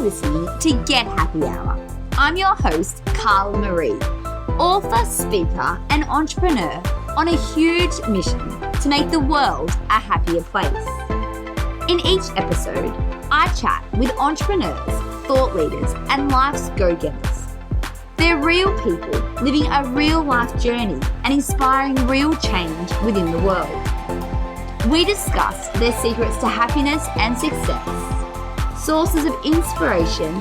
listening to Get Happy Hour. I'm your host, Carla Maree, author, speaker, and entrepreneur on a huge mission to make the world a happier place. In each episode, I chat with entrepreneurs, thought leaders, and life's go-getters. They're real people living a real life journey and inspiring real change within the world. We discuss their secrets to happiness and success, sources of inspiration,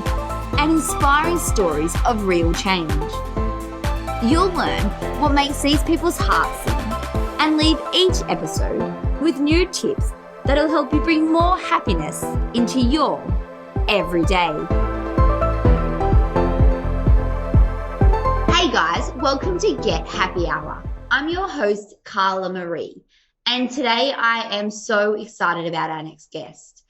and inspiring stories of real change. You'll learn what makes these people's hearts sing and leave each episode with new tips that'll help you bring more happiness into your everyday. Hey guys, welcome to Get Happy Hour. I'm your host, Carla Maree, and today I am so excited about our next guest.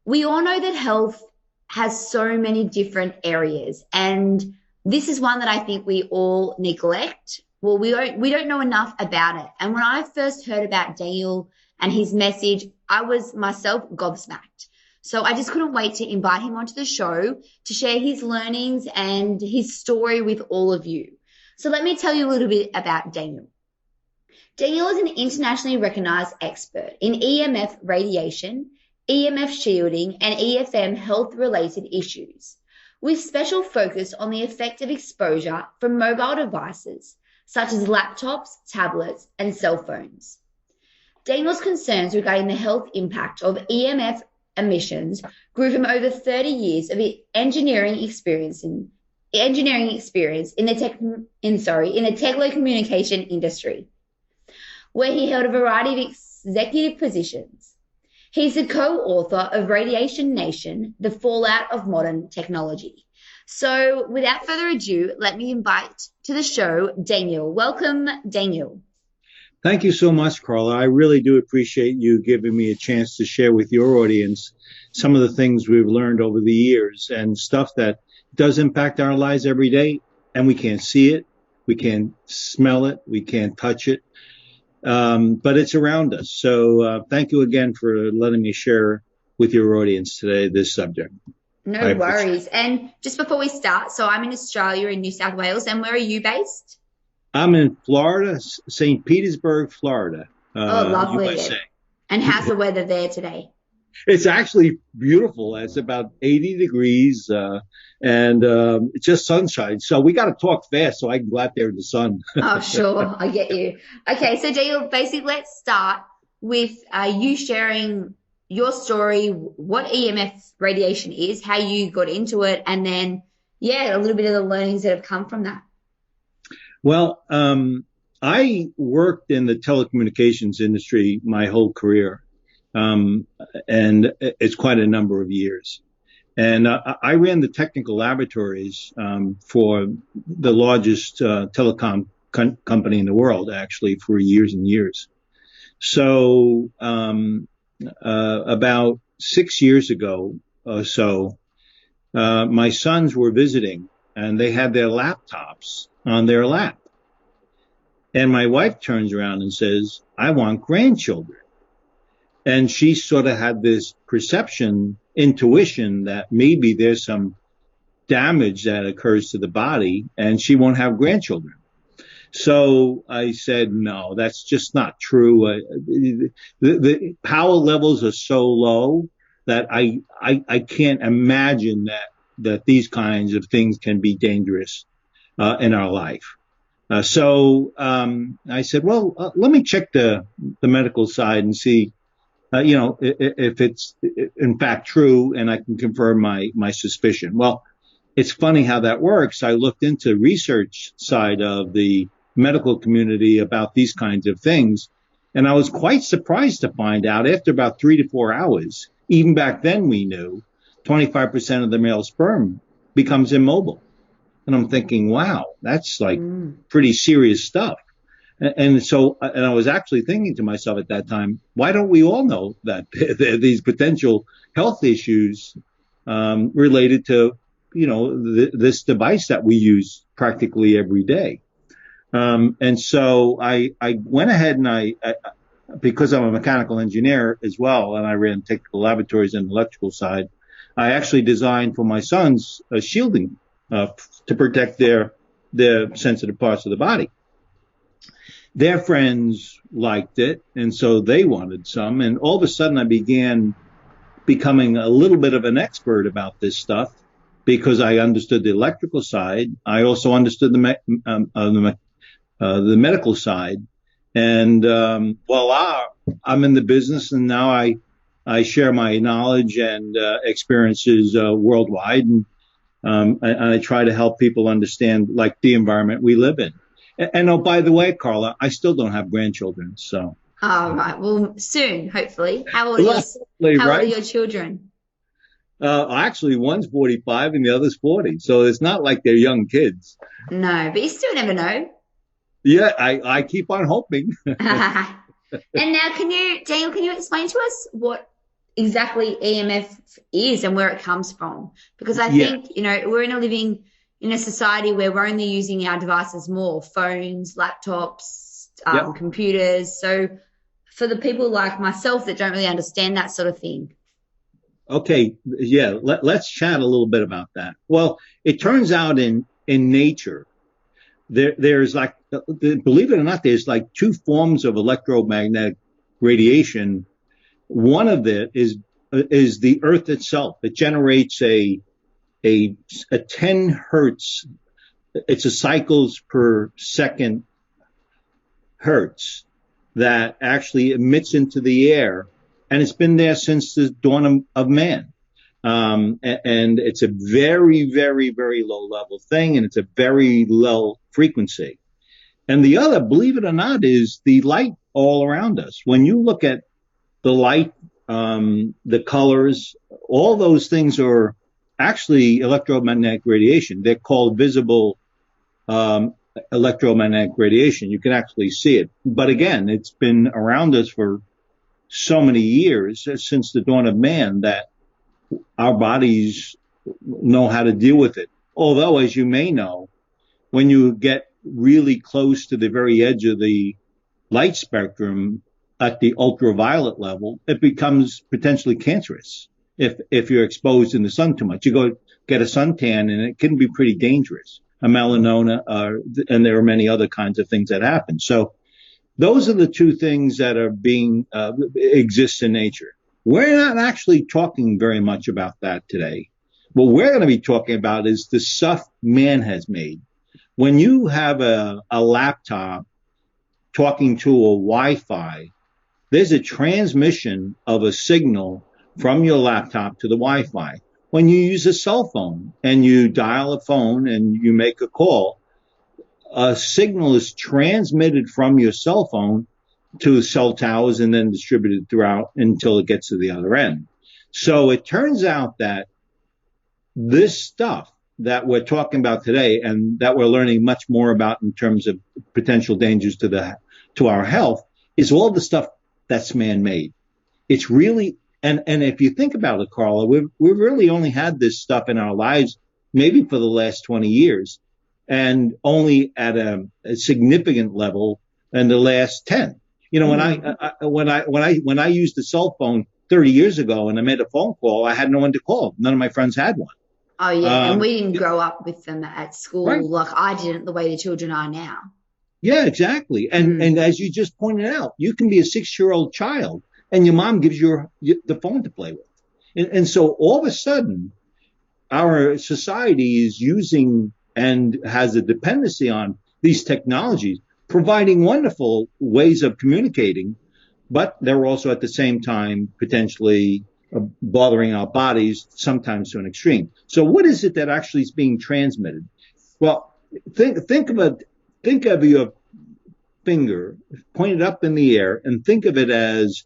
We all know that health has so many different areas, and this is one that I think we all neglect. Well, we don't know enough about it. And when I first heard about Daniel and his message, I was myself gobsmacked. So I just couldn't wait to invite him onto the show to share his learnings and his story with all of you. So let me tell you a little bit about Daniel. Daniel is an internationally recognized expert in EMF radiation, EMF shielding, and EFM health-related issues, with special focus on the effect of exposure from mobile devices, such as laptops, tablets, and cell phones. Daniel's concerns regarding the health impact of EMF emissions grew from over 30 years of engineering experience in the telecommunication industry, where he held a variety of executive positions. He's the co-author of Radiation Nation, The Fallout of Modern Technology. So without further ado, let me invite to the show Daniel. Welcome, Daniel. Thank you so much, Carla. I really do appreciate you giving me a chance to share with your audience some of the things we've learned over the years and stuff that does impact our lives every day, and we can't see it, we can't smell it, we can't touch it, but it's around us. So thank you again for letting me share with your audience today this subject. No worries. And just before we start, so I'm in Australia, in New South Wales, and where are you based? I'm in Florida, St. Petersburg, Florida. Lovely. USA. And how's the weather there today? It's actually beautiful. It's about 80 degrees and it's just sunshine. So we got to talk fast so I can go out there in the sun. Oh, sure. I get you. Okay. So, Daniel, basically, let's start with you sharing your story, what EMF radiation is, how you got into it, and then, a little bit of the learnings that have come from that. Well, I worked in the telecommunications industry my whole career. And it's quite a number of years. And I ran the technical laboratories for the largest telecom company in the world, actually, for years and years. So about 6 years ago or so, my sons were visiting, and they had their laptops on their lap. And my wife turns around and says, "I want grandchildren." And she sort of had this intuition that maybe there's some damage that occurs to the body and she won't have grandchildren. So I said, no, that's just not true. The power levels are so low that I can't imagine that these kinds of things can be dangerous in our life. So I said, well, let me check the medical side and see if it's in fact true, and I can confirm my suspicion. Well, it's funny how that works. I looked into research side of the medical community about these kinds of things, and I was quite surprised to find out after about 3 to 4 hours, even back then we knew 25% of the male sperm becomes immobile. And I'm thinking, wow, that's like pretty serious stuff. And I was actually thinking to myself at that time, why don't we all know that there are these potential health issues related to, this device that we use practically every day? And so I went ahead and because I'm a mechanical engineer as well, and I ran technical laboratories and electrical side, I actually designed for my sons a shielding to protect their sensitive parts of the body. Their friends liked it, and so they wanted some. And all of a sudden, I began becoming a little bit of an expert about this stuff because I understood the electrical side. I also understood the medical side. And voila, I'm in the business, and now I share my knowledge and experiences worldwide, and I try to help people understand like the environment we live in. And oh, by the way, Carla, I still don't have grandchildren, so. Oh, right. Well, soon, hopefully. How old are your children? Actually, one's 45 and the other's 40, so it's not like they're young kids. No, but you still never know. Yeah, I keep on hoping. And now, Daniel, can you explain to us what exactly EMF is and where it comes from? Because I think, we're living in a society where we're only using our devices more, phones, laptops, computers. So for the people like myself that don't really understand that sort of thing. Okay, yeah, let's chat a little bit about that. Well, it turns out in nature, there's like, believe it or not, there's like two forms of electromagnetic radiation. One of it is the Earth itself. It generates a 10 hertz. It's a cycles per second hertz that actually emits into the air, and it's been there since the dawn of man. And it's a very, very, very low level thing, and it's a very low frequency. And the other, believe it or not, is the light all around us. When you look at the light, the colors, all those things are actually electromagnetic radiation. They're called visible electromagnetic radiation. You can actually see it. But again, it's been around us for so many years, since the dawn of man, that our bodies know how to deal with it. Although, as you may know, when you get really close to the very edge of the light spectrum at the ultraviolet level, it becomes potentially cancerous if you're exposed in the sun too much. You go get a suntan, and it can be pretty dangerous. A melanoma, and there are many other kinds of things that happen. So those are the two things that are exist in nature. We're not actually talking very much about that today. What we're going to be talking about is the stuff man has made. When you have a laptop talking to a Wi-Fi, there's a transmission of a signal from your laptop to the Wi-Fi. When you use a cell phone and you dial a phone and you make a call, a signal is transmitted from your cell phone to cell towers and then distributed throughout until it gets to the other end. So it turns out that this stuff that we're talking about today, and that we're learning much more about in terms of potential dangers to our health, is all the stuff that's man-made. It's really, and if you think about it, Carla, we've really only had this stuff in our lives maybe for the last 20 years, and only at a significant level in the last 10. When I used the cell phone 30 years ago and I made a phone call, I had no one to call. None of my friends had one. Oh, yeah. And we didn't grow up with them at school, right, like I didn't, the way the children are now. Yeah, exactly. And as you just pointed out, you can be a 6-year-old child and your mom gives you the phone to play with. And so all of a sudden, our society is using and has a dependency on these technologies, providing wonderful ways of communicating, but they're also at the same time potentially bothering our bodies, sometimes to an extreme. So what is it that actually is being transmitted? Well, think of your finger pointed up in the air and think of it as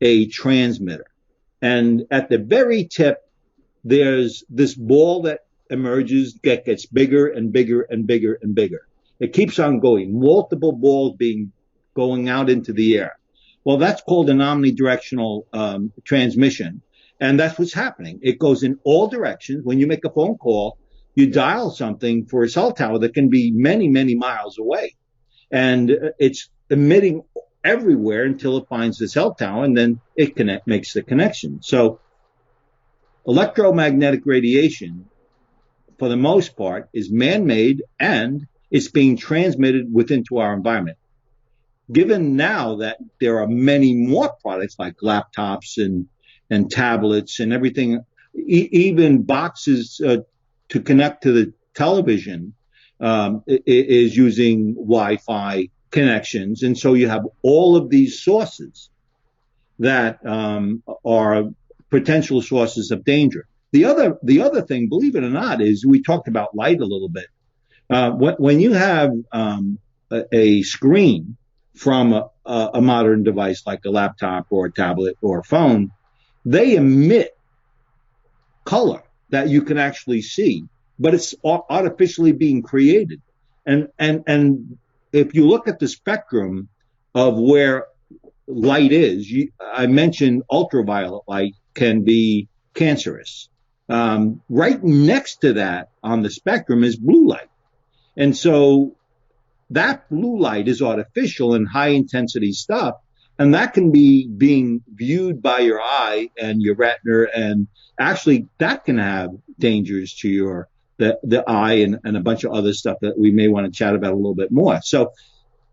a transmitter. And at the very tip, there's this ball that emerges, gets bigger and bigger and bigger and bigger. It keeps on going, multiple balls going out into the air. Well, that's called an omnidirectional transmission. And that's what's happening. It goes in all directions. When you make a phone call, you dial something for a cell tower that can be many, many miles away. And it's emitting everywhere until it finds the cell tower, and then it makes the connection. So Electromagnetic radiation, for the most part, is man-made and it's being transmitted within to our environment. Given now that there are many more products like laptops and tablets and everything, even boxes to connect to the television is using Wi-Fi connections. And so you have all of these sources that are potential sources of danger. The other thing, believe it or not, is we talked about light a little bit. When you have a screen from a modern device like a laptop or a tablet or a phone, they emit color that you can actually see, but it's artificially being created. And if you look at the spectrum of where light is, I mentioned ultraviolet light can be cancerous. Right next to that on the spectrum is blue light. And so that blue light is artificial and high intensity stuff. And that can be being viewed by your eye and your retina. And actually that can have dangers to the eye and a bunch of other stuff that we may want to chat about a little bit more. So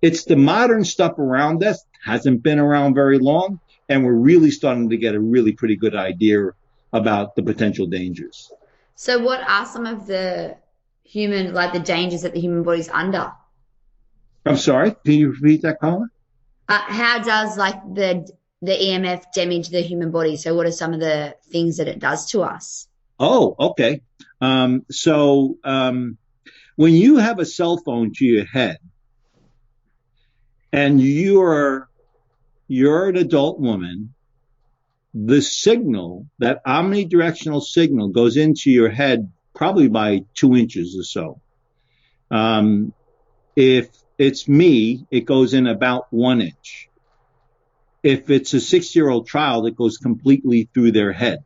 it's the modern stuff around us, hasn't been around very long. And we're really starting to get a really pretty good idea about the potential dangers. So what are some of the the dangers that the human body's under? I'm sorry, can you repeat that, Carla? How does the EMF damage the human body? So what are some of the things that it does to us? Oh, okay. So when you have a cell phone to your head and you're an adult woman, the signal, that omnidirectional signal, goes into your head probably by 2 inches or so. If it's me, it goes in about 1 inch. If it's a 6-year-old child, it goes completely through their head.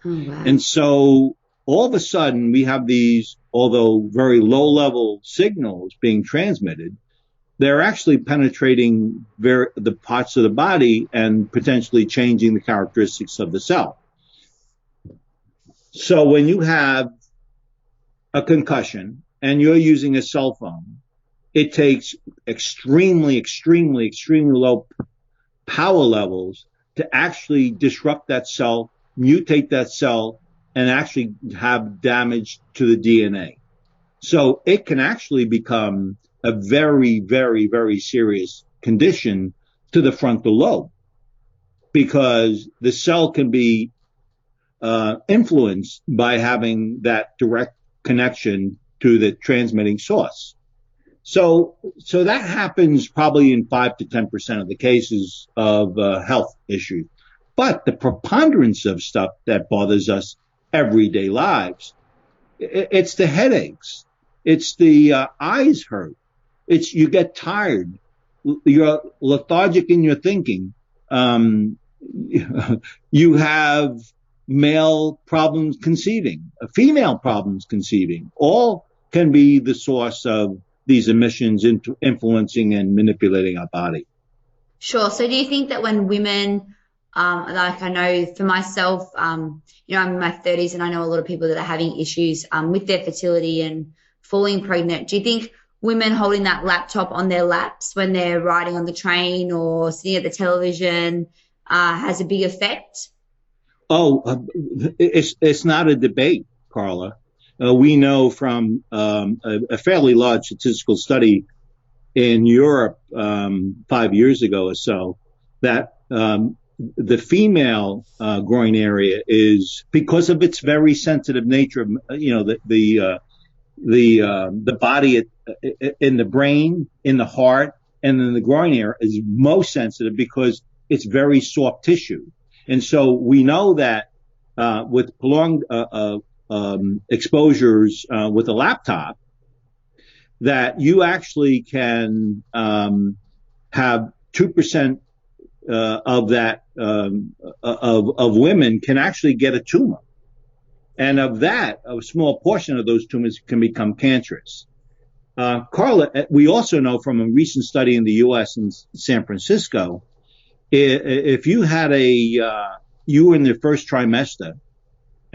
Oh, wow. And so all of a sudden we have these, although very low level signals being transmitted, they're actually penetrating the parts of the body and potentially changing the characteristics of the cell. So when you have a concussion and you're using a cell phone, it takes extremely, extremely, extremely low power levels to actually disrupt that cell, mutate that cell, and actually have damage to the DNA. So it can actually become a very, very, very serious condition to the frontal lobe, because the cell can be influenced by having that direct connection to the transmitting source. So that happens probably in 5 to 10% of the cases of health issues. But the preponderance of stuff that bothers us everyday lives, it's the headaches, it's the eyes hurt, it's you get tired, you're lethargic in your thinking, you have male problems conceiving, female problems conceiving, all can be the source of these emissions influencing and manipulating our body. Sure. So do you think that when women, I know for myself, I'm in my 30s and I know a lot of people that are having issues with their fertility and falling pregnant. Do you think women holding that laptop on their laps when they're riding on the train or sitting at the television has a big effect? Oh, it's not a debate, Carla. We know from a fairly large statistical study in Europe 5 years ago or so that the female groin area is, because of its very sensitive nature, the body in the brain, in the heart, and in the groin area is most sensitive because it's very soft tissue. And so we know that with prolonged exposures with a laptop, that you actually can have 2% of that of women can actually get a tumor, and of that, a small portion of those tumors can become cancerous. Carla, we also know from a recent study in the U.S. in San Francisco, if you had you were in the first trimester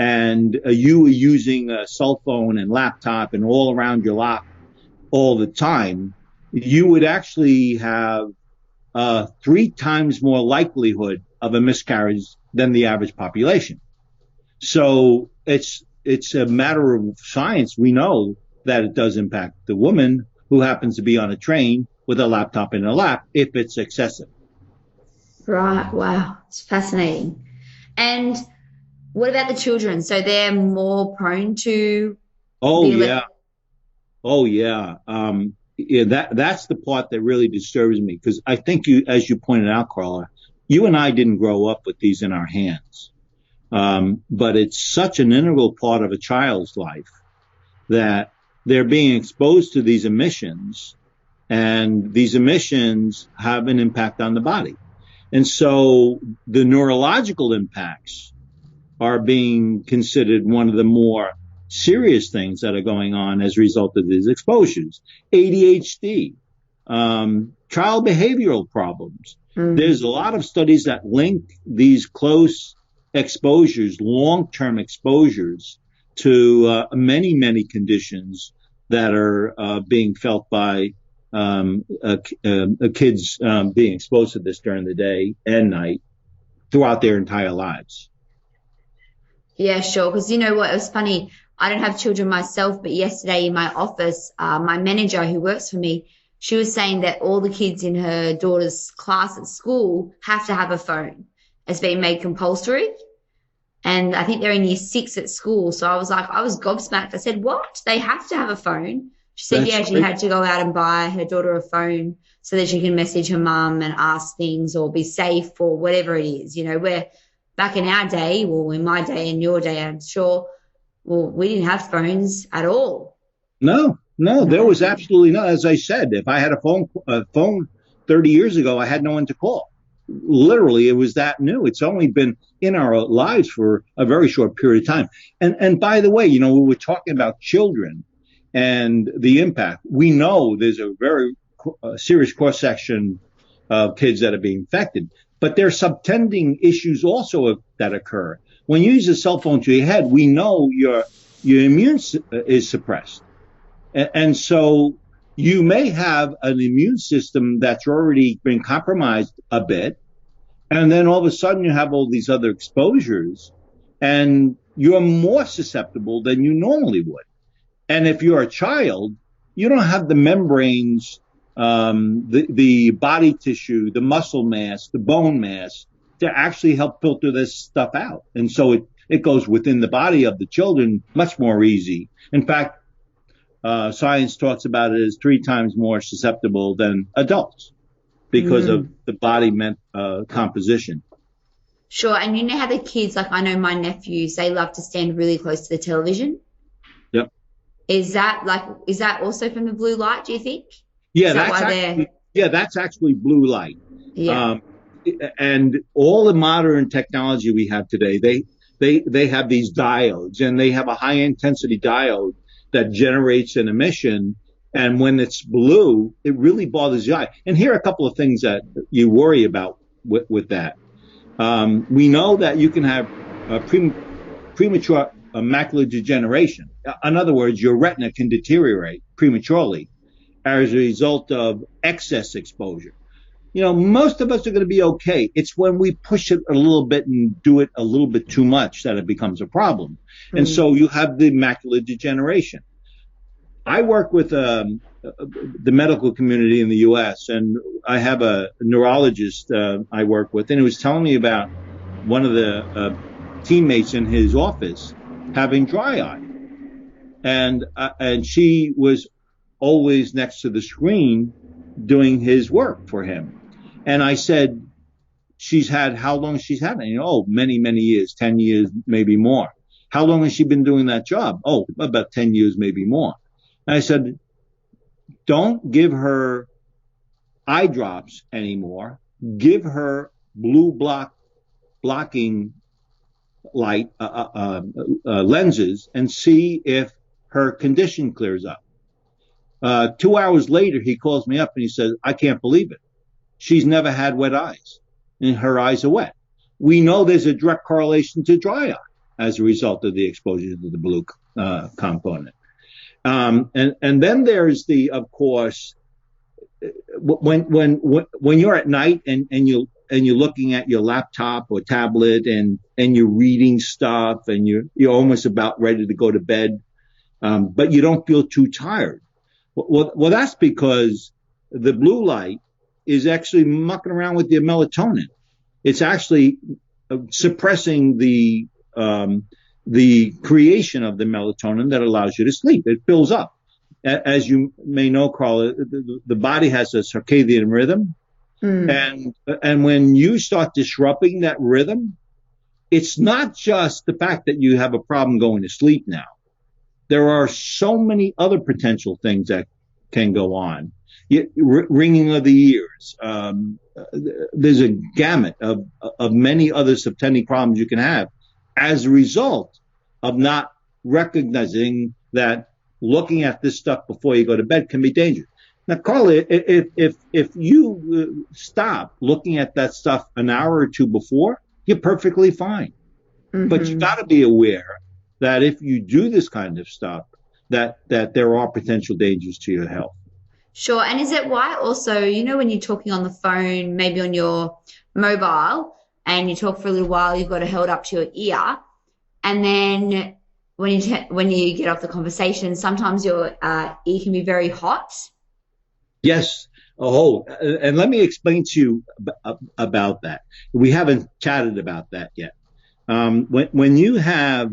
and you were using a cell phone and laptop and all around your lap all the time, you would actually have 3 times more likelihood of a miscarriage than the average population. So it's a matter of science. We know that it does impact the woman who happens to be on a train with a laptop in her lap if it's excessive. Right. Wow. It's fascinating. And what about the children? So they're more prone to Oh yeah. Oh yeah. That's the part that really disturbs me, because I think as you pointed out, Carla, you and I didn't grow up with these in our hands. But it's such an integral part of a child's life that they're being exposed to these emissions, and these emissions have an impact on the body. And so the neurological impacts are being considered one of the more serious things that are going on as a result of these exposures. ADHD, child behavioral problems. There's a lot of studies that link these close exposures, long-term exposures, to many, many conditions that are being felt by kids being exposed to this during the day and night throughout their entire lives. Yeah, sure. Because you know what? It was funny. I don't have children myself, but yesterday in my office, my manager who works for me, she was saying that all the kids in her daughter's class at school have to have a phone. It's been made compulsory. And I think they're in year 6 at school. So I was gobsmacked. I said, what? They have to have a phone? She said, yeah, she had to go out and buy her daughter a phone so that she can message her mum and ask things or be safe or whatever it is. You know, where back in our day, well, in my day and your day, I'm sure, well, we didn't have phones at all. No, there was absolutely no. As I said, if I had a phone 30 years ago, I had no one to call. Literally, it was that new. It's only been in our lives for a very short period of time. And by the way, you know, we were talking about children and the impact. We know there's a very serious cross-section of kids that are being infected, but there are subtending issues also that occur. When you use a cell phone to your head, we know your immune is suppressed. And so you may have an immune system that's already been compromised a bit, and then all of a sudden you have all these other exposures, and you're more susceptible than you normally would. And if you're a child, you don't have the membranes, the body tissue, the muscle mass, the bone mass to actually help filter this stuff out. And so it goes within the body of the children much more easy. In fact, science talks about it as 3 times more susceptible than adults because of the body composition. Sure. And you know how the kids, like I know my nephews, they love to stand really close to the television. Yep. Is that also from the blue light, do you think? Yeah, that's actually blue light. Yeah. And all the modern technology we have today, they have these diodes, and they have a high intensity diode that generates an emission. And when it's blue, it really bothers the eye. And here are a couple of things that you worry about with that. We know that you can have premature macular degeneration. In other words, your retina can deteriorate prematurely as a result of excess exposure. You know, most of us are going to be okay. It's when we push it a little bit and do it a little bit too much that it becomes a problem. And so you have the macular degeneration. I work with the medical community in the U.S., and I have a neurologist I work with, and he was telling me about one of the teammates in his office having dry eye. And she was always next to the screen doing his work for him. And I said, how long she's had it? Oh, many, many years, 10 years, maybe more. How long has she been doing that job? Oh, about 10 years, maybe more. And I said, don't give her eye drops anymore. Give her blue blocking light lenses and see if her condition clears up. 2 hours later, he calls me up and he says, I can't believe it. She's never had wet eyes, and her eyes are wet. We know there's a direct correlation to dry eye. as a result of the exposure to the blue component. And then there's of course, when you're at night and you're looking at your laptop or tablet and you're reading stuff and you're almost about ready to go to bed, but you don't feel too tired. Well, that's because the blue light is actually mucking around with your melatonin. It's actually suppressing the creation of the melatonin that allows you to sleep. It builds up. As you may know, Carla, the body has a circadian rhythm. And when you start disrupting that rhythm, it's not just the fact that you have a problem going to sleep now. There are so many other potential things that can go on. Ringing of the ears. There's a gamut of many other subtending problems you can have as a result of not recognizing that looking at this stuff before you go to bed can be dangerous. Now, Carla, if you stop looking at that stuff an hour or two before, you're perfectly fine. But you got to be aware that if you do this kind of stuff, that there are potential dangers to your health. Sure. And is it why also, when you're talking on the phone, maybe on your mobile, and you talk for a little while, you've got it held up to your ear, and then when you get off the conversation, sometimes your ear can be very hot? Yes. Oh, and let me explain to you about that. We haven't chatted about that yet. When you have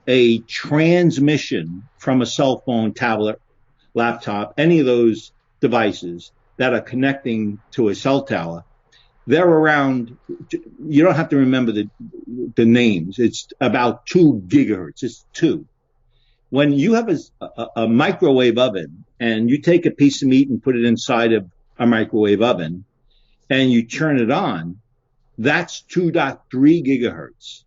a transmission from a cell phone, tablet, laptop, any of those devices that are connecting to a cell tower, they're around, you don't have to remember the names. It's about 2 gigahertz. It's 2. When you have a microwave oven and you take a piece of meat and put it inside of a microwave oven and you turn it on, that's 2.3 gigahertz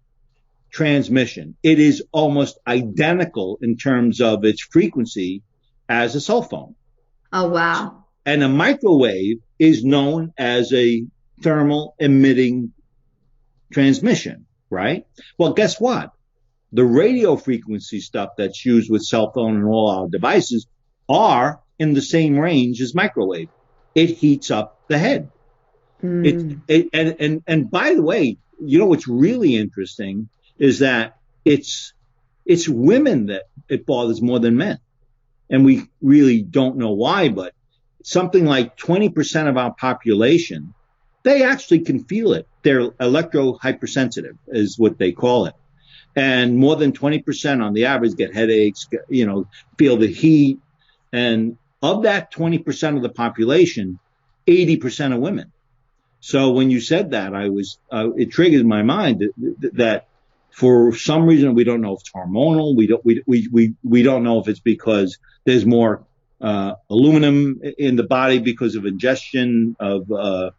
transmission. It is almost identical in terms of its frequency as a cell phone. Oh, wow. And a microwave is known as a thermal emitting transmission, right? Well, guess what? The radio frequency stuff that's used with cell phone and all our devices are in the same range as microwave. It heats up the head. And by the way, what's really interesting is that it's women that it bothers more than men. And we really don't know why, but something like 20% of our population, they actually can feel it. They're electro-hypersensitive is what they call it. And more than 20% on the average get headaches, feel the heat. And of that 20% of the population, 80% are women. So when you said that, it triggered my mind that for some reason, we don't know if it's hormonal. We don't know if it's because there's more aluminum in the body because of ingestion of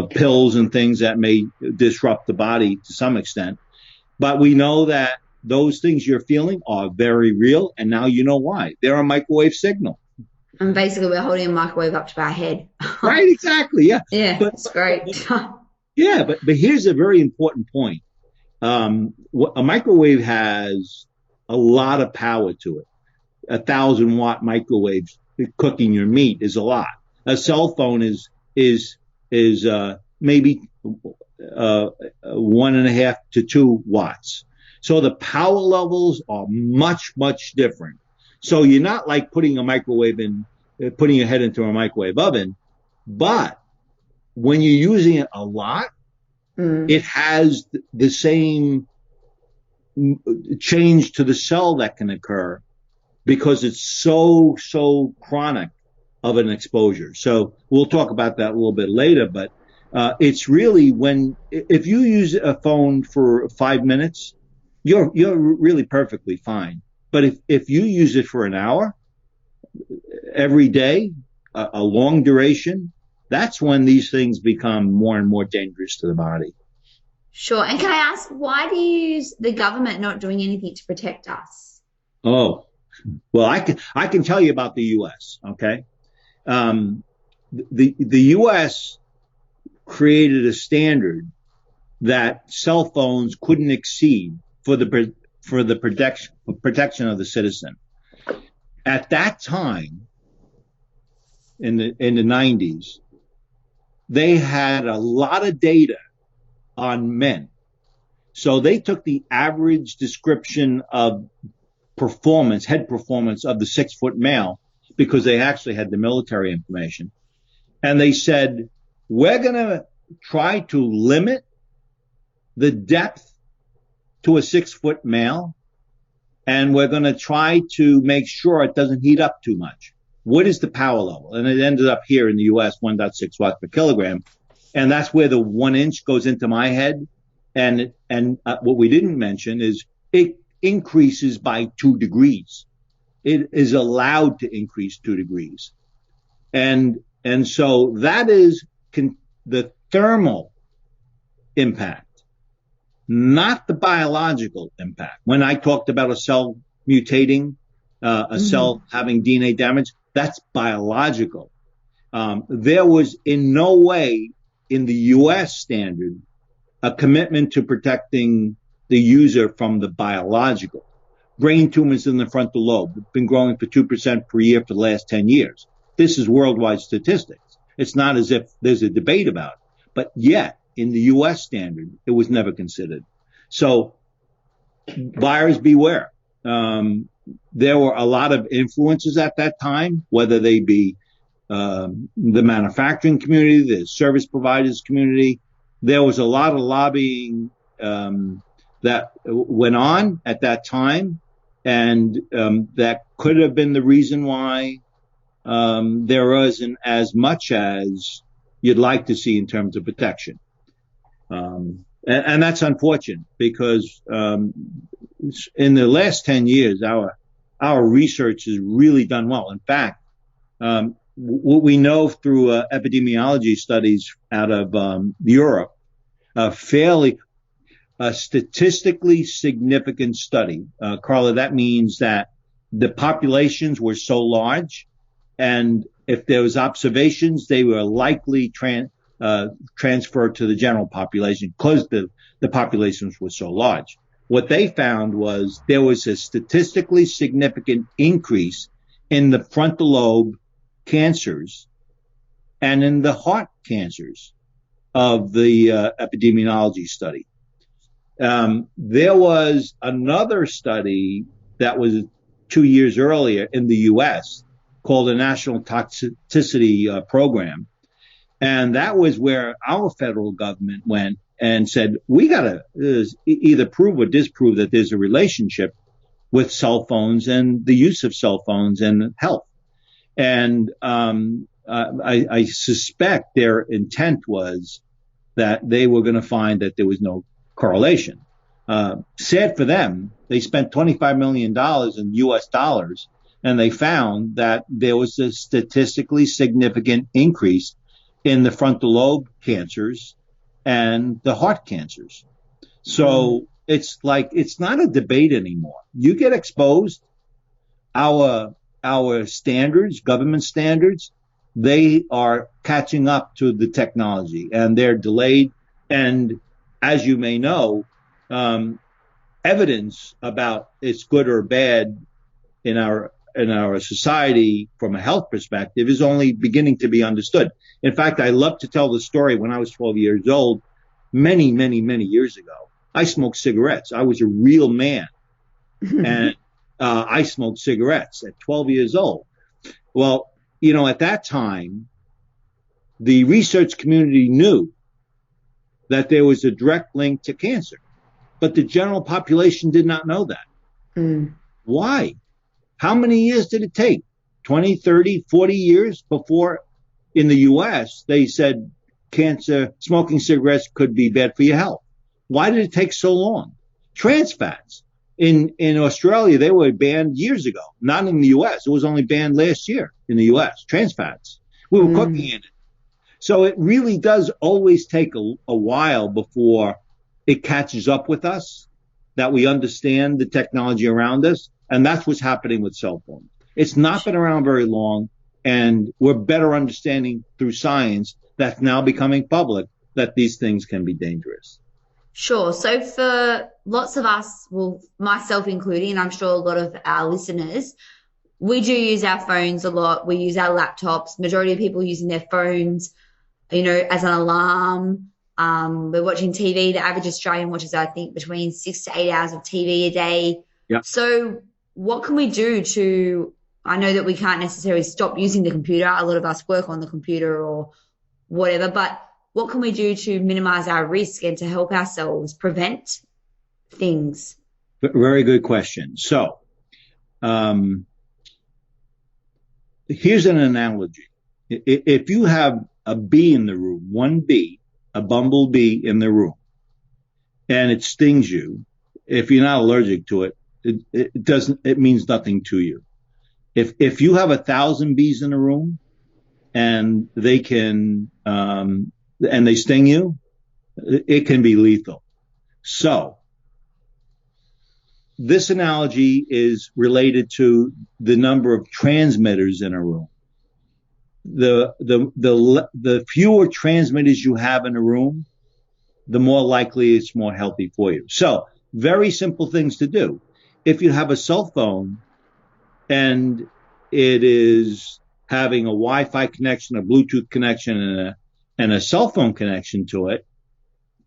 pills and things that may disrupt the body to some extent. But we know that those things you're feeling are very real, and now you know why. They're a microwave signal. And basically, we're holding a microwave up to our head. Right, exactly, yeah. Yeah, that's great. But here's a very important point. A microwave has a lot of power to it. 1,000-watt microwave cooking your meat is a lot. A cell phone is maybe 1.5 to 2 watts. So the power levels are much, much different. So you're not like putting your head into a microwave oven, but when you're using it a lot, it has the same change to the cell that can occur because it's so chronic of an exposure. So we'll talk about that a little bit later, but it's really if you use a phone for 5 minutes, you're really perfectly fine. But if you use it for an hour every day, a long duration, that's when these things become more and more dangerous to the body. Sure. And can I ask, why is the government not doing anything to protect us? Oh, well, I can tell you about the U.S., okay? The U.S. created a standard that cell phones couldn't exceed for the protection of the citizen. At that time, in the 90s, they had a lot of data on men. So they took the average description of performance, head performance of the 6-foot male, because they actually had the military information. And they said, we're going to try to limit the depth to a 6-foot male, and we're going to try to make sure it doesn't heat up too much. What is the power level? And it ended up here in the U.S., 1.6 watts per kilogram. And that's where the 1 inch goes into my head. And what we didn't mention is it increases by 2 degrees. It is allowed to increase 2 degrees. And so that is the thermal impact, not the biological impact. When I talked about a cell mutating, a cell having DNA damage, that's biological. There was in no way in the U.S. standard a commitment to protecting the user from the biological. Brain tumors in the frontal lobe have been growing for 2% per year for the last 10 years. This is worldwide statistics. It's not as if there's a debate about it. But yet, in the U.S. standard, it was never considered. So, buyers beware. There were a lot of influences at that time, whether they be the manufacturing community, the service providers community. There was a lot of lobbying that went on at that time, and that could have been the reason why there wasn't as much as you'd like to see in terms of protection. And that's unfortunate, because in the last 10 years, our research has really done well. In fact, what we know through epidemiology studies out of Europe, a statistically significant study. Carla, that means that the populations were so large, and if there was observations, they were likely transferred to the general population because the populations were so large. What they found was there was a statistically significant increase in the frontal lobe cancers and in the heart cancers of the epidemiology study. There was another study that was 2 years earlier in the U.S. called the National Toxicity Program. And that was where our federal government went and said, we got to either prove or disprove that there's a relationship with cell phones and the use of cell phones and health. And I suspect their intent was that they were going to find that there was no correlation. Sad for them, they spent $25 million in U.S. dollars, and they found that there was a statistically significant increase in the frontal lobe cancers and the heart cancers. So it's like, it's not a debate anymore. You get exposed, our standards, government standards, they are catching up to the technology, and they're delayed. And as you may know, evidence about it's good or bad in our society from a health perspective is only beginning to be understood. In fact, I love to tell the story. When I was 12 years old, many, many, many years ago, I smoked cigarettes. I was a real man. And I smoked cigarettes at 12 years old. Well, at that time, the research community knew that there was a direct link to cancer, but the general population did not know that. Why? How many years did it take? 20, 30, 40 years before in the U.S. they said smoking cigarettes could be bad for your health. Why did it take so long? Trans fats. In Australia, they were banned years ago. Not in the U.S. It was only banned last year in the U.S. Trans fats. We were cooking in it. So it really does always take a while before it catches up with us, that we understand the technology around us. And that's what's happening with cell phones. It's not been around very long, and we're better understanding through science that's now becoming public that these things can be dangerous. Sure. So for lots of us, well, myself including, and I'm sure a lot of our listeners, we do use our phones a lot. We use our laptops. Majority of people using their phones, as an alarm. We're watching TV. The average Australian watches, I think, between 6 to 8 hours of TV a day. Yeah. So what can we do to, I know that we can't necessarily stop using the computer. A lot of us work on the computer or whatever, but what can we do to minimize our risk and to help ourselves prevent things? Very good question. So, here's an analogy. If you have a bee in the room, one bee, a bumblebee in the room, and it stings you, if you're not allergic to it, it means nothing to you. If you have 1,000 bees in a room and they can, and they sting you, it can be lethal. So this analogy is related to the number of transmitters in a room. The fewer transmitters you have in a room, the more likely it's more healthy for you. So very simple things to do. If you have a cell phone and it is having a Wi-Fi connection, a Bluetooth connection, and a cell phone connection to it,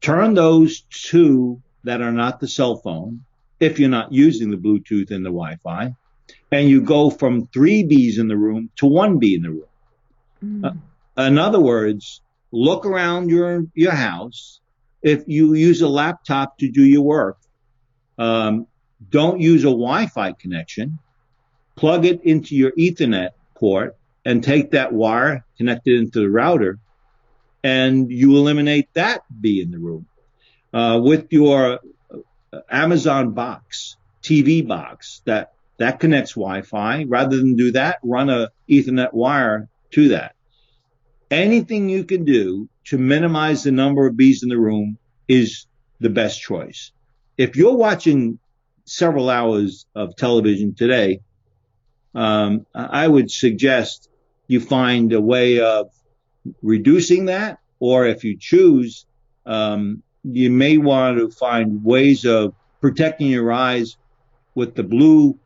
turn those two that are not the cell phone, if you're not using the Bluetooth and the Wi-Fi, and you go from 3 bees in the room to 1 bee in the room. In other words, look around your house. If you use a laptop to do your work, don't use a Wi-Fi connection. Plug it into your Ethernet port and take that wire, connect it into the router, and you eliminate that bee in the room. With your Amazon box, TV box, that connects Wi-Fi. Rather than do that, run a Ethernet wire to that. Anything you can do to minimize the number of bees in the room is the best choice. If you're watching several hours of television today, I would suggest you find a way of reducing that, or if you choose, you may want to find ways of protecting your eyes with the blue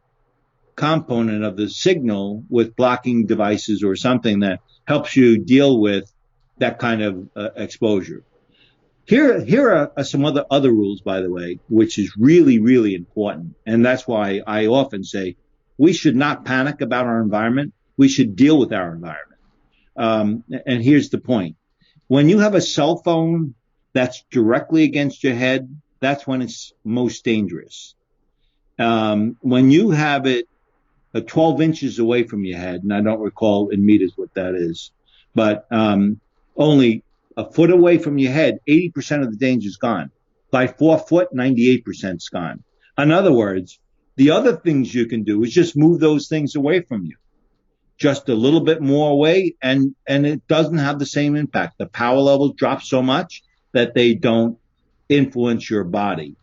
component of the signal with blocking devices or something that helps you deal with that kind of exposure. Here are some other rules, by the way, which is really, really important. And that's why I often say we should not panic about our environment. We should deal with our environment. And here's the point. When you have a cell phone that's directly against your head, that's when it's most dangerous. When you have it 12 inches away from your head, and I don't recall in meters what that is, but only a foot away from your head, 80% of the danger is gone. By 4 foot, 98% is gone. In other words, the other things you can do is just move those things away from you. Just a little bit more away, and it doesn't have the same impact. The power levels drop so much that they don't influence your body.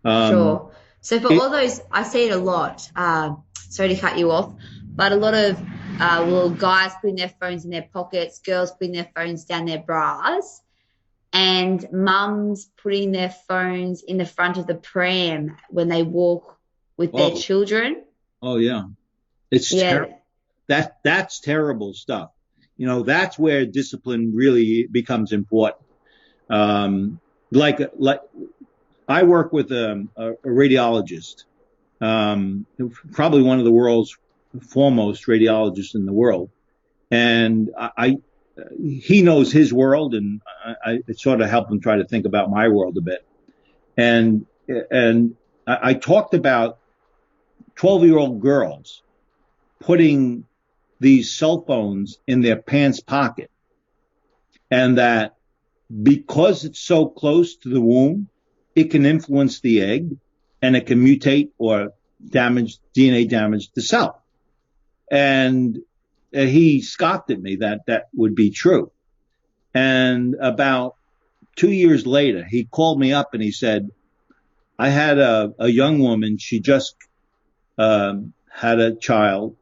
Sure. So for all those, I see it a lot. Sorry to cut you off, but a lot of guys putting their phones in their pockets, girls putting their phones down their bras, and mums putting their phones in the front of the pram when they walk with their children. Oh yeah, it's terrible. That's terrible stuff. That's where discipline really becomes important. Like I work with a radiologist, probably one of the world's foremost radiologists in the world. And he knows his world, and I sort of help him try to think about my world a bit. And I talked about 12-year-old girls putting these cell phones in their pants pocket, and that because it's so close to the womb, it can influence the egg, and it can mutate or DNA damage the cell. And he scoffed at me that would be true. And about 2 years later, he called me up and he said, I had a young woman. She just had a child.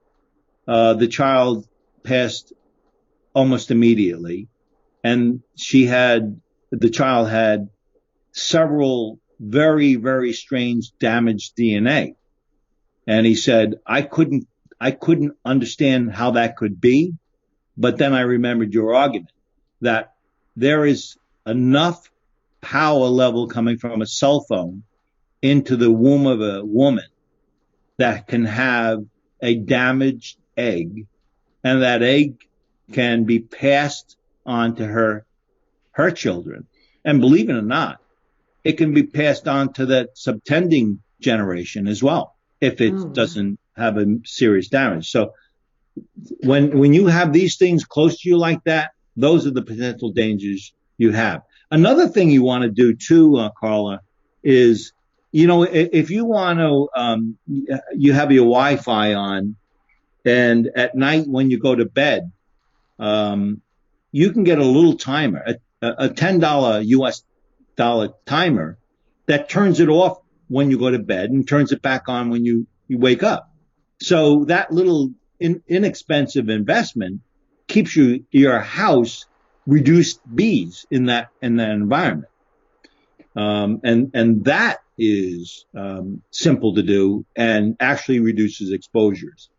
The child passed almost immediately, and the child had several very, very strange damaged DNA. And he said, I couldn't understand how that could be. But then I remembered your argument that there is enough power level coming from a cell phone into the womb of a woman that can have a damaged egg, and that egg can be passed on to her children. And believe it or not, it can be passed on to the subtending generation as well if it doesn't have a serious damage. So when you have these things close to you like that, those are the potential dangers you have. Another thing you want to do too, Carla, is, if you want to, you have your Wi-Fi on, and at night when you go to bed, you can get a little timer, a $10 US dollar timer that turns it off when you go to bed and turns it back on when you wake up. So that little inexpensive investment keeps your house reduced bees in that environment. And that is simple to do and actually reduces exposures.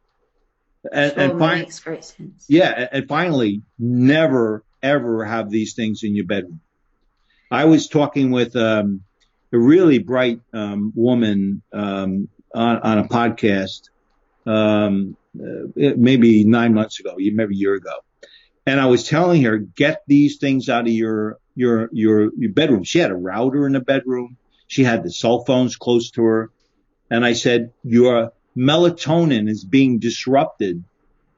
And makes great sense. Yeah, and finally, never ever have these things in your bedroom. I was talking with a really bright woman on a podcast maybe 9 months ago, maybe a year ago, and I was telling her, get these things out of your bedroom. She had a router in the bedroom. She had the cell phones close to her, and I said, your melatonin is being disrupted.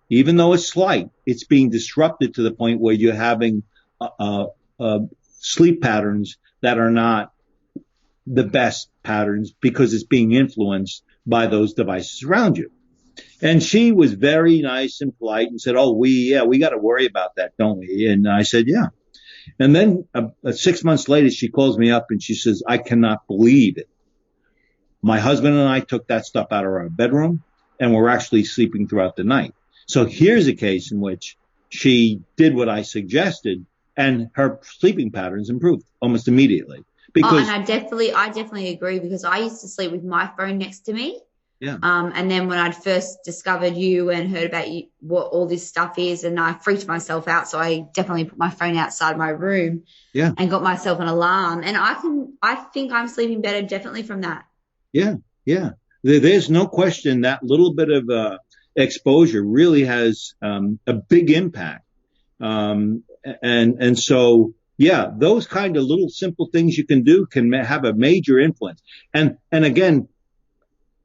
Even though it's slight, it's being disrupted to the point where you're having sleep patterns that are not the best patterns because it's being influenced by those devices around you. And she was very nice and polite and said, oh, we got to worry about that, don't we? And I said, yeah. And then 6 months later, she calls me up and she says, I cannot believe it. My husband and I took that stuff out of our bedroom and we're actually sleeping throughout the night. So here's a case in which she did what I suggested and her sleeping patterns improved almost immediately. Because, and I definitely agree, because I used to sleep with my phone next to me. Yeah. And then when I'd first discovered you and heard about you, what all this stuff is, and I freaked myself out. So I definitely put my phone outside my room and got myself an alarm. And I think I'm sleeping better definitely from that. Yeah. Yeah. There's no question that little bit of exposure really has a big impact. And so, yeah, those kind of little simple things you can do can have a major influence. And again,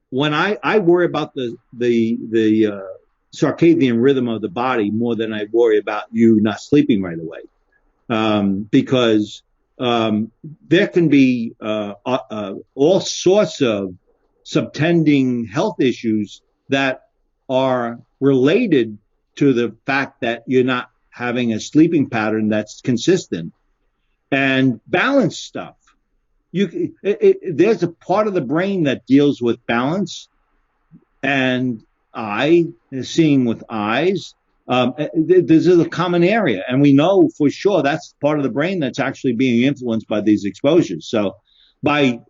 when I worry about the circadian rhythm of the body more than I worry about you not sleeping right away, because there can be all sorts of subtending health issues that are related to the fact that you're not having a sleeping pattern that's consistent and balanced stuff. There's a part of the brain that deals with balance and seeing with eyes. There's a common area, and we know for sure that's part of the brain that's actually being influenced by these exposures. So by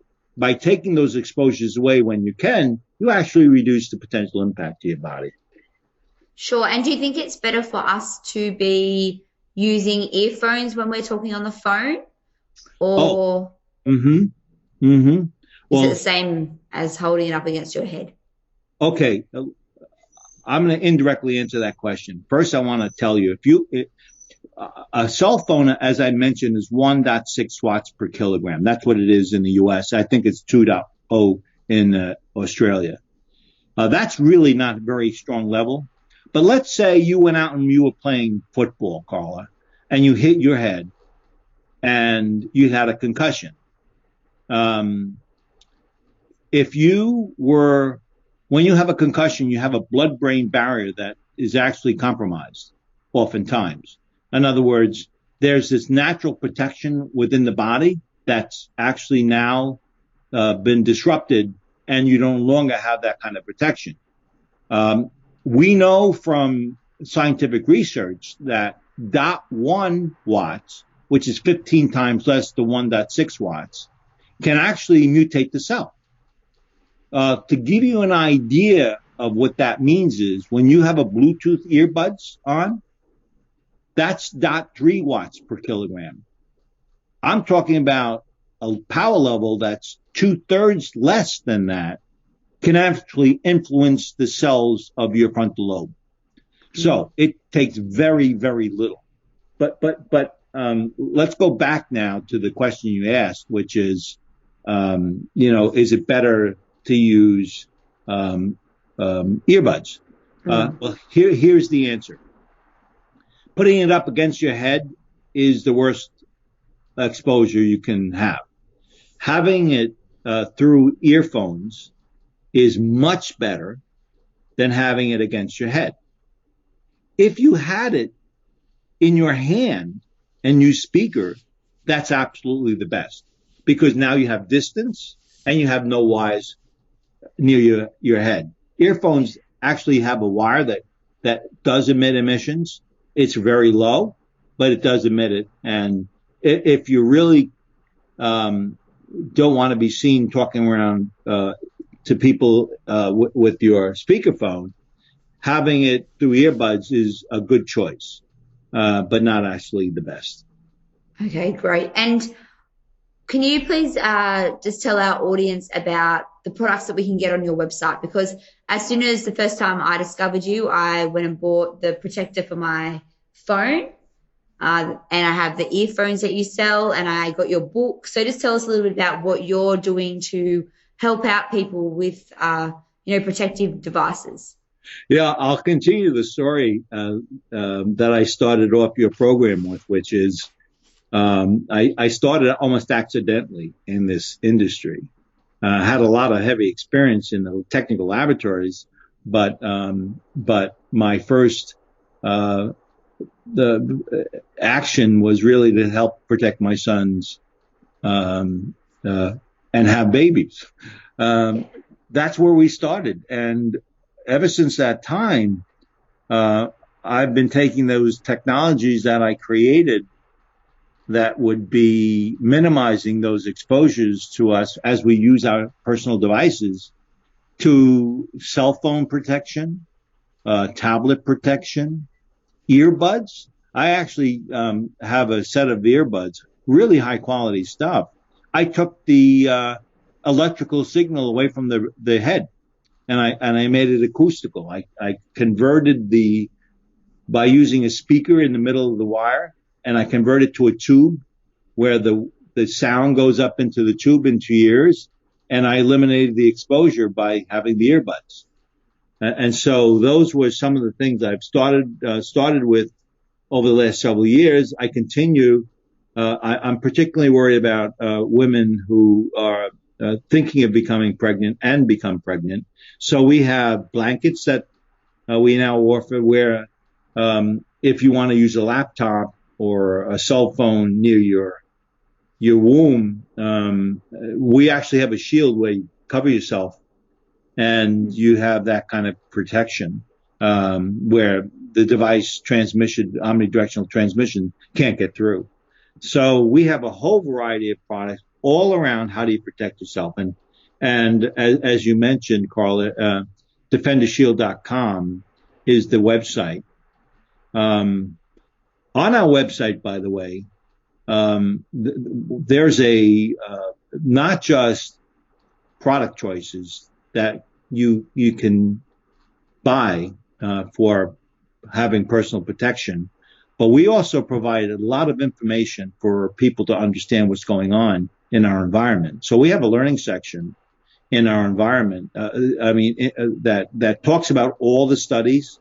taking those exposures away when you can, you actually reduce the potential impact to your body. Sure. And do you think it's better for us to be using earphones when we're talking on the phone? Or Well, is it the same as holding it up against your head? Okay. I'm going to indirectly answer that question. First, I want to tell you, a cell phone, as I mentioned, is 1.6 watts per kilogram. That's what it is in the US. I think it's 2.0 in Australia. That's really not a very strong level. But let's say you went out and you were playing football, Carla, and you hit your head and you had a concussion. When you have a concussion, you have a blood-brain barrier that is actually compromised oftentimes. In other words, there's this natural protection within the body that's actually now been disrupted, and you no longer have that kind of protection. We know from scientific research that 0.1 watts which is 15 times less than 1.6 watts, can actually mutate the cell. To give you an idea of what that means is when you have a Bluetooth earbuds on, that's 0.3 watts per kilogram. I'm talking about a power level that's 2/3 less than that can actually influence the cells of your frontal lobe. So it takes very, very little. But let's go back now to the question you asked, which is, is it better to use earbuds? Well, here's the answer. Putting it up against your head is the worst exposure you can have. Having it through earphones is much better than having it against your head. If you had it in your hand and use speaker, that's absolutely the best, because now you have distance and you have no wires near your head. Earphones actually have a wire that does emit emissions. It's very low, but it does emit it. And if you really don't want to be seen talking around to people with your speakerphone, having it through earbuds is a good choice, but not actually the best. Okay, great. And can you please just tell our audience about the products that we can get on your website? Because as soon as the first time I discovered you, I went and bought the protector for my phone, and I have the earphones that you sell, and I got your book. So just tell us a little bit about what you're doing to help out people with, protective devices. Yeah, I'll continue the story that I started off your program with, which is I started almost accidentally in this industry. Had a lot of heavy experience in the technical laboratories, but my first the action was really to help protect my sons and have babies. That's where we started, and ever since that time, I've been taking those technologies that I created that would be minimizing those exposures to us as we use our personal devices to cell phone protection, tablet protection, earbuds. I actually have a set of earbuds, really high quality stuff. I took the electrical signal away from the head, and I made it acoustical. I converted by using a speaker in the middle of the wire, and I converted to a tube where the sound goes up into the tube into your ears, and I eliminated the exposure by having the earbuds. And so those were some of the things I've started with over the last several years. I continue. I'm particularly worried about women who are thinking of becoming pregnant and become pregnant. So we have blankets that we now offer where if you want to use a laptop or a cell phone near your womb, we actually have a shield where you cover yourself and you have that kind of protection where the device transmission, omnidirectional transmission, can't get through. So we have a whole variety of products all around how do you protect yourself. And as you mentioned, Carla, DefenderShield.com is the website. On our website, by the way, there's not just product choices that you can buy for having personal protection, but we also provide a lot of information for people to understand what's going on in our environment. So we have a learning section in our environment. That talks about all the studies,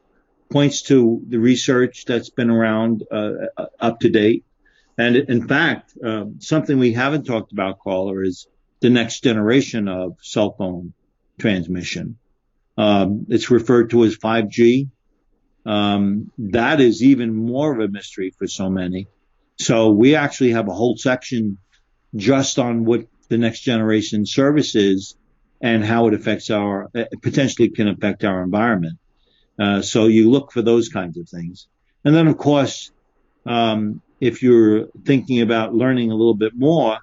points to the research that's been around up to date. And in fact, something we haven't talked about, Carla, is the next generation of cell phone transmission. It's referred to as 5G. That is even more of a mystery for so many. So we actually have a whole section just on what the next generation service is and how it potentially can affect our environment. So you look for those kinds of things. And then, of course, if you're thinking about learning a little bit more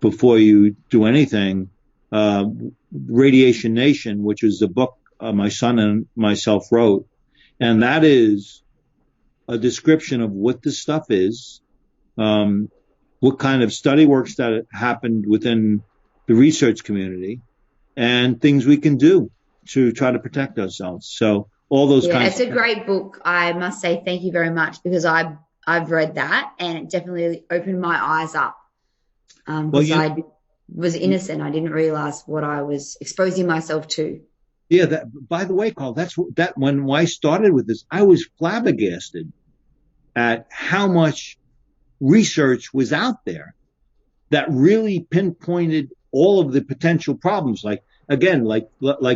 before you do anything, Radiation Nation, which is a book my son and myself wrote, and that is a description of what this stuff is, what kind of study works that happened within the research community, and things we can do to try to protect ourselves. So all those kinds. It's a great book. I must say thank you very much, because I've read that and it definitely opened my eyes up. Because I was innocent. I didn't realize what I was exposing myself to. Yeah. By the way, Carl, that when I started with this, I was flabbergasted at how much research was out there that really pinpointed all of the potential problems. Like again, like the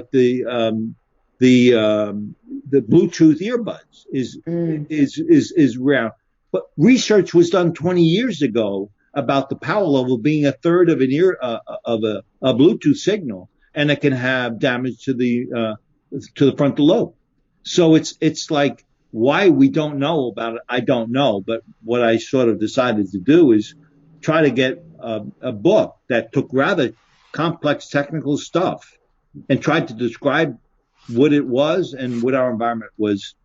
Bluetooth earbuds is rare, but research was done 20 years ago about the power level being a third of a Bluetooth signal, and it can have damage to the frontal lobe. So it's like, why we don't know about it, I don't know. But what I sort of decided to do is try to get a book that took rather complex technical stuff and tried to describe what it was and what our environment was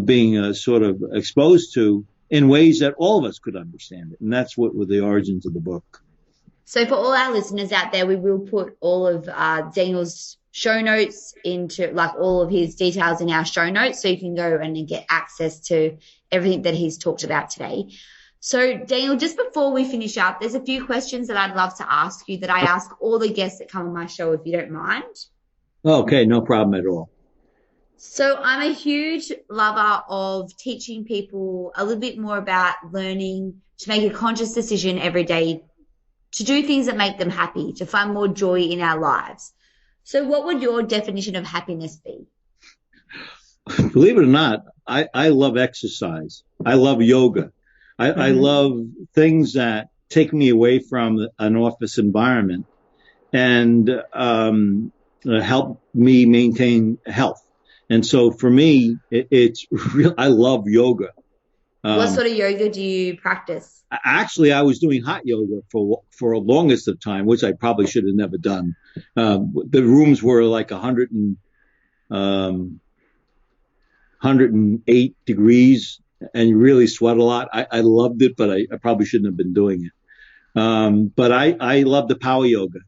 being sort of exposed to in ways that all of us could understand it. And that's what were the origins of the book. So for all our listeners out there, we will put all of Daniel's show notes into, like, all of his details in our show notes, so you can go and get access to everything that he's talked about today. So Daniel, just before we finish up, there's a few questions that I'd love to ask you that I ask all the guests that come on my show, if you don't mind. Okay, no problem at all. So I'm a huge lover of teaching people a little bit more about learning to make a conscious decision every day to do things that make them happy, to find more joy in our lives. So what would your definition of happiness be? Believe it or not, I love exercise. I love yoga. I love things that take me away from an office environment and help me maintain health. And so for me, it's real. I love yoga. What sort of yoga do you practice? Actually, I was doing hot yoga for the longest of time, which I probably should have never done. The rooms were like 108 degrees, and you really sweat a lot. I loved it, but I probably shouldn't have been doing it. But I love the power yoga.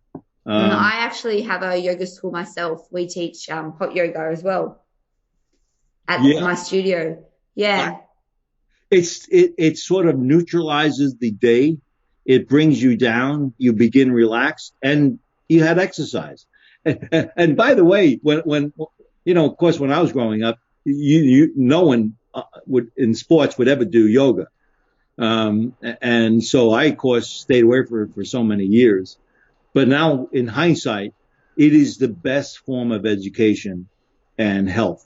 I actually have a yoga school myself. We teach hot yoga as well at my studio. Yeah. It sort of neutralizes the day. It brings you down. You begin relaxed, and you had exercise. And by the way, when of course, when I was growing up, no one in sports would ever do yoga, and so I, of course, stayed away from it for so many years. But now, in hindsight, it is the best form of education and health.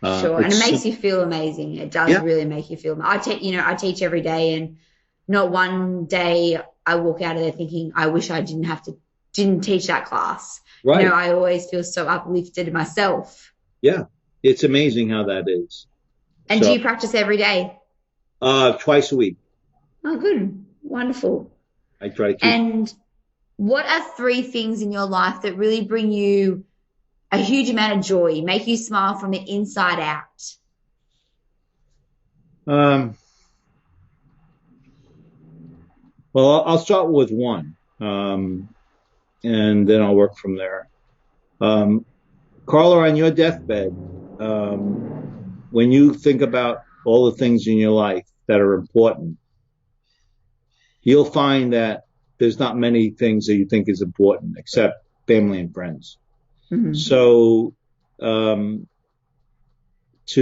Sure, and it makes you feel amazing. It does really make you feel. I teach every day, and not one day I walk out of there thinking, I wish I didn't teach that class. Right. I always feel so uplifted myself. Yeah, it's amazing how that is. And do you practice every day? Twice a week. Oh, good, wonderful. I try to. And what are 3 things in your life that really bring you a huge amount of joy, make you smile from the inside out? Well, I'll start with one, and then I'll work from there. Carla, on your deathbed, when you think about all the things in your life that are important, you'll find that there's not many things that you think is important except family and friends. Mm-hmm. So to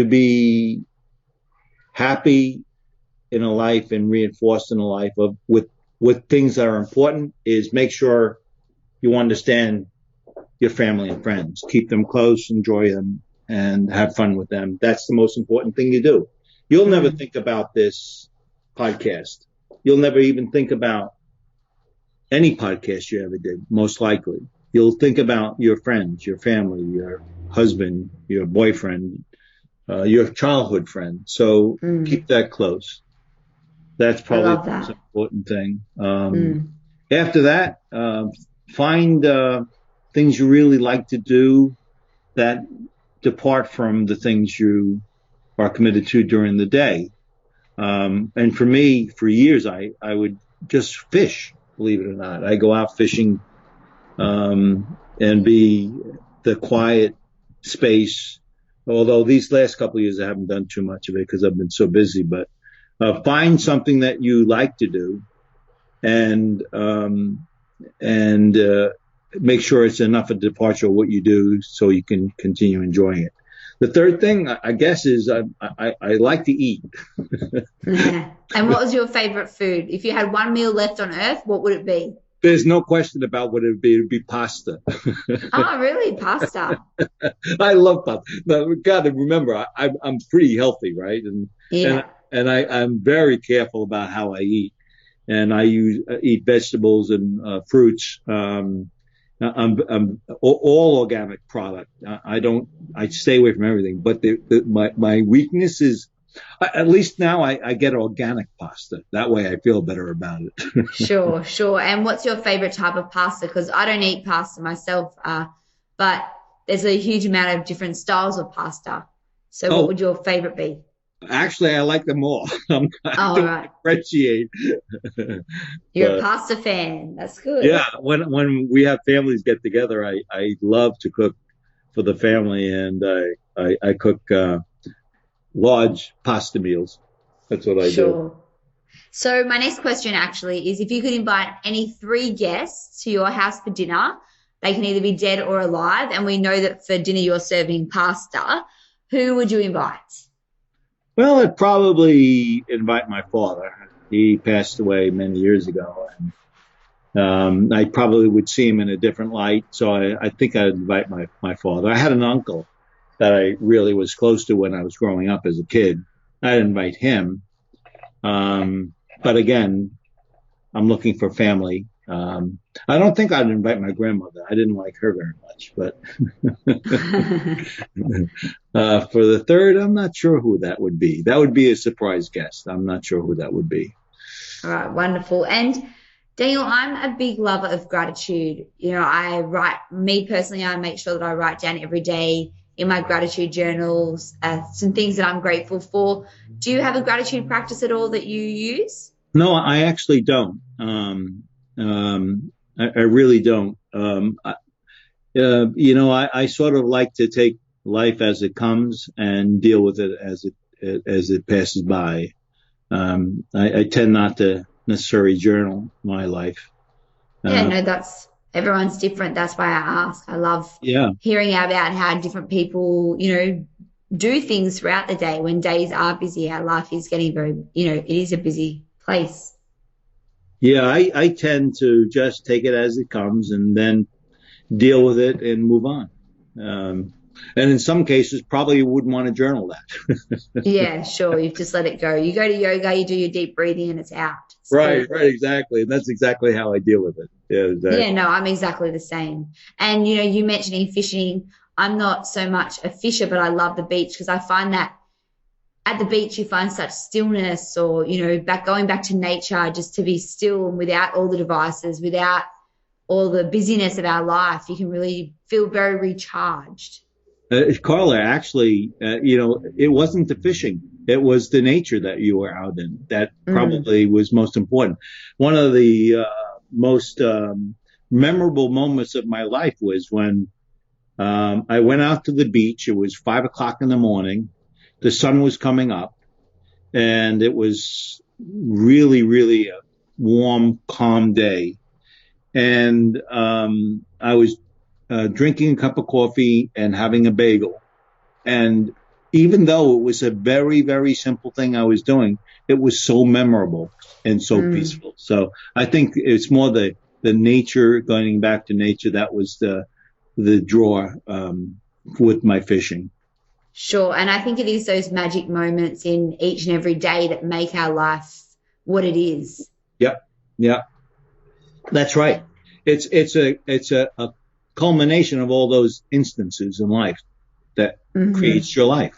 be happy in a life and reinforced in a life with things that are important is make sure you understand your family and friends. Keep them close, enjoy them, and have fun with them. That's the most important thing you do. You'll never think about this podcast. You'll never even think about any podcast you ever did, most likely. You'll think about your friends, your family, your husband, your boyfriend, your childhood friend. So keep that close. That's I probably love the most that. important thing. After that, find things you really like to do that depart from the things you are committed to during the day. And for me, for years, I would just fish, believe it or not. I go out fishing and be the quiet space. Although these last couple of years I haven't done too much of it because I've been so busy. But find something that you like to do, and and make sure it's enough of departure of what you do so you can continue enjoying it. The third thing, I guess, is I like to eat. And what was your favorite food? If you had one meal left on earth, what would it be? There's no question about what it would be. It would be pasta. Oh, really? Pasta. I love pasta. Now, got to remember, I'm pretty healthy, right? And Yeah. I'm very careful about how I eat, and I eat vegetables and fruits. I'm all organic product. I stay away from everything. But my weakness is, at least now I get organic pasta. That way I feel better about it. Sure, sure. And what's your favorite type of pasta? Because I don't eat pasta myself, but there's a huge amount of different styles of pasta. So what Oh, would your favorite be? actually, I like them all. I Oh, don't right. differentiate. You're a But pasta fan. That's good. yeah, when we have families get together, I love to cook for the family, and I cook large pasta meals. That's what I do. Sure. So my next question actually is if you could invite any three guests to your house for dinner, they can either be dead or alive, and we know that for dinner you're serving pasta, who would you invite? Well, I'd probably invite my father. He passed away many years ago, and I probably would see him in a different light. So I think I'd invite my father. I had an uncle that I really was close to when I was growing up as a kid. I'd invite him. But again, I'm looking for family. I don't think I'd invite my grandmother. I didn't like her very much. But for the third, I'm not sure who that would be. That would be a surprise guest. I'm not sure who that would be. All right, wonderful. And Daniel, I'm a big lover of gratitude. Me personally, I make sure that I write down every day in my gratitude journals some things that I'm grateful for. Do you have a gratitude practice at all that you use? No, I actually don't. I really don't. I sort of like to take life as it comes and deal with it as it passes by. I tend not to necessarily journal my life. Yeah, Uh, no, that's everyone's different. That's why I ask. I love yeah, hearing about how different people, do things throughout the day when days are busy. Our life is getting very, it is a busy place. yeah. I tend to just take it as it comes and then deal with it and move on. And in some cases, probably wouldn't want to journal that. Yeah, sure. You've just let it go. You go to yoga, you do your deep breathing, and it's out. It's Right, good. right, exactly. And that's exactly how I deal with it. Yeah, Yeah, exactly. no, I'm exactly the same. And you mentioning fishing. I'm not so much a fisher, but I love the beach because I find that at the beach you find such stillness, or going back to nature, just to be still and without all the devices, without all the busyness of our life. You can really feel very recharged. Carla, actually, it wasn't the fishing. It was the nature that you were out in that Mm, probably was most important. One of the most memorable moments of my life was when I went out to the beach. It was 5 o'clock in the morning. The sun was coming up, and it was really, really a warm, calm day. And I was drinking a cup of coffee and having a bagel. And even though it was a very, very simple thing I was doing, it was so memorable and so mm. peaceful. So I think it's more the nature, going back to nature, that was the draw with my fishing. Sure. And I think it is those magic moments in each and every day that make our life what it is. Yep, yeah, that's Yeah. right. It's a culmination of all those instances in life that Hmm. creates your life.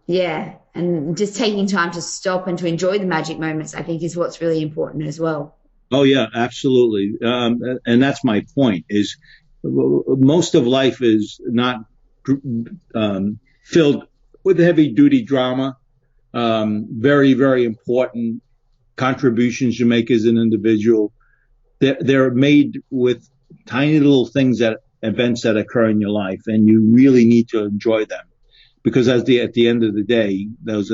Yeah. And just taking time to stop and to enjoy the magic moments, I think, is what's really important as well. Oh yeah, absolutely. And that's my point is most of life is not filled with heavy duty drama. Very, very important contributions you make as an individual. They're made with tiny little things events that occur in your life, and you really need to enjoy them because at the end of the day, those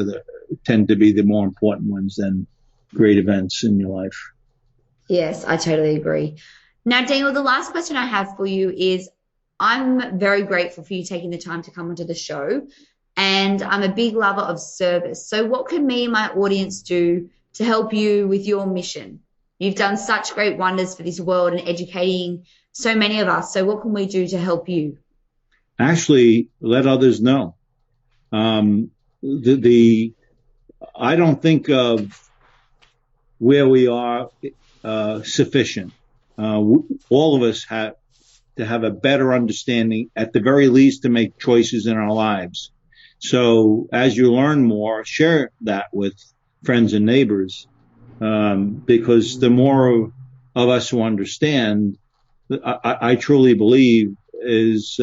tend to be the more important ones than great events in your life. Yes, I totally agree. Now, Daniel, the last question I have for you is I'm very grateful for you taking the time to come onto the show, and I'm a big lover of service. So, what can me and my audience do to help you with your mission? You've done such great wonders for this world and educating so many of us. So, what can we do to help you? Actually, let others know. I don't think of where we are sufficient. All of us have to have a better understanding, at the very least, to make choices in our lives. So as you learn more, share that with friends and neighbors, because the more of us who understand, I truly believe it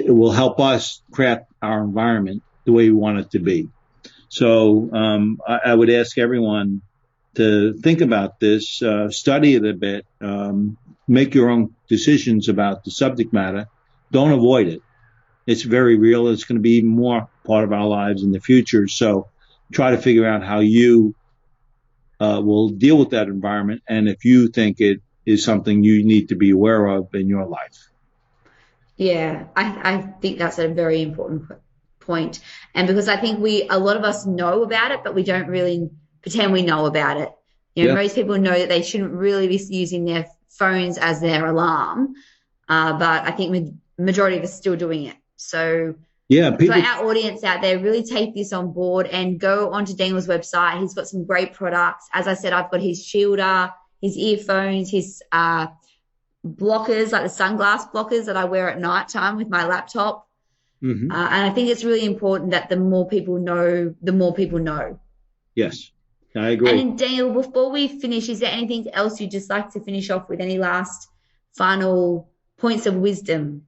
will help us craft our environment the way we want it to be. So I would ask everyone to think about this, study it a bit, make your own decisions about the subject matter. Don't avoid it. It's very real. It's going to be even more part of our lives in the future. So try to figure out how you will deal with that environment, and if you think it is something you need to be aware of in your life. Yeah, I think that's a very important point. And because I think a lot of us know about it, but we don't really pretend we know about it. Most people know that they shouldn't really be using their phones as their alarm, but I think the majority of us are still doing it. So for our audience out there, really take this on board and go onto Daniel's website. He's got some great products. As I said, I've got his shielder, his earphones, his blockers, like the sunglass blockers that I wear at nighttime with my laptop. Mm-hmm. And I think it's really important that the more people know, the more people know. Yes, I agree. And Daniel, before we finish, is there anything else you'd just like to finish off with? Any last final points of wisdom?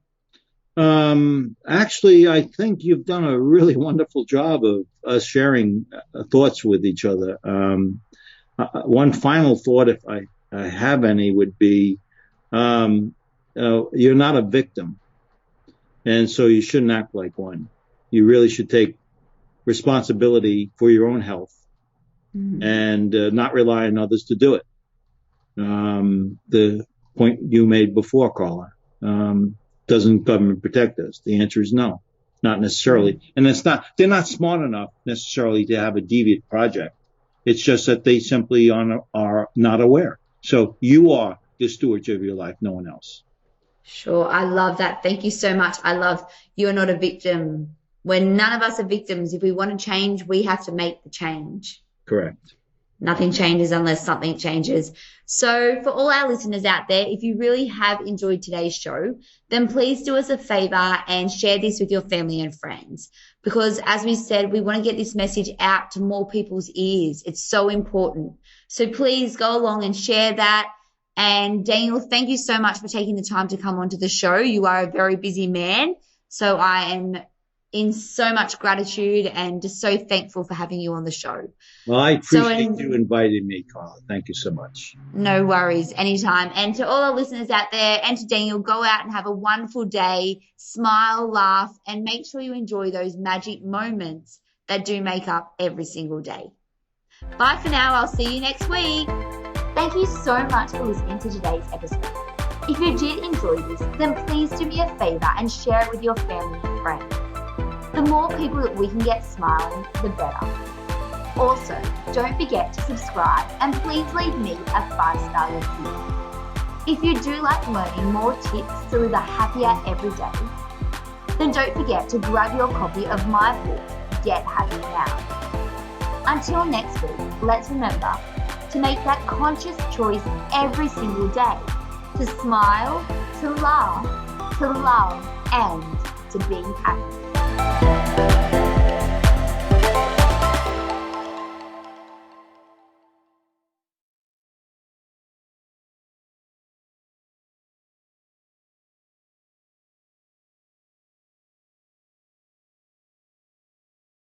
Actually, I think you've done a really wonderful job of us sharing thoughts with each other. One final thought, if I have any, would be you're not a victim, and so you shouldn't act like one. You really should take responsibility for your own health and not rely on others to do it. The point you made before, Carla, doesn't government protect us? The answer is no, not necessarily. And they're not smart enough necessarily to have a deviant project. It's just that they simply are not aware. So you are the stewards of your life, no one else. Sure. I love that. Thank you so much. I love you're not a victim. When none of us are victims, if we want to change, we have to make the change. Correct. Nothing changes unless something changes. So for all our listeners out there, if you really have enjoyed today's show, then please do us a favor and share this with your family and friends. Because as we said, we want to get this message out to more people's ears. It's so important. So please go along and share that. And Daniel, thank you so much for taking the time to come onto the show. You are a very busy man. So I am in so much gratitude and just so thankful for having you on the show. Well, I appreciate you inviting me, Carla. Thank you so much. No worries, anytime. And to all our listeners out there and to Daniel, go out and have a wonderful day, smile, laugh, and make sure you enjoy those magic moments that do make up every single day. Bye for now. I'll see you next week. Thank you so much for listening to today's episode. If you did enjoy this, then please do me a favor and share it with your family and friends. The more people that we can get smiling, the better. Also, don't forget to subscribe and please leave me a 5-star review. If you do like learning more tips to live a happier every day, then don't forget to grab your copy of my book, Get Happy Now. Until next week, let's remember to make that conscious choice every single day to smile, to laugh, to love, and to be happy.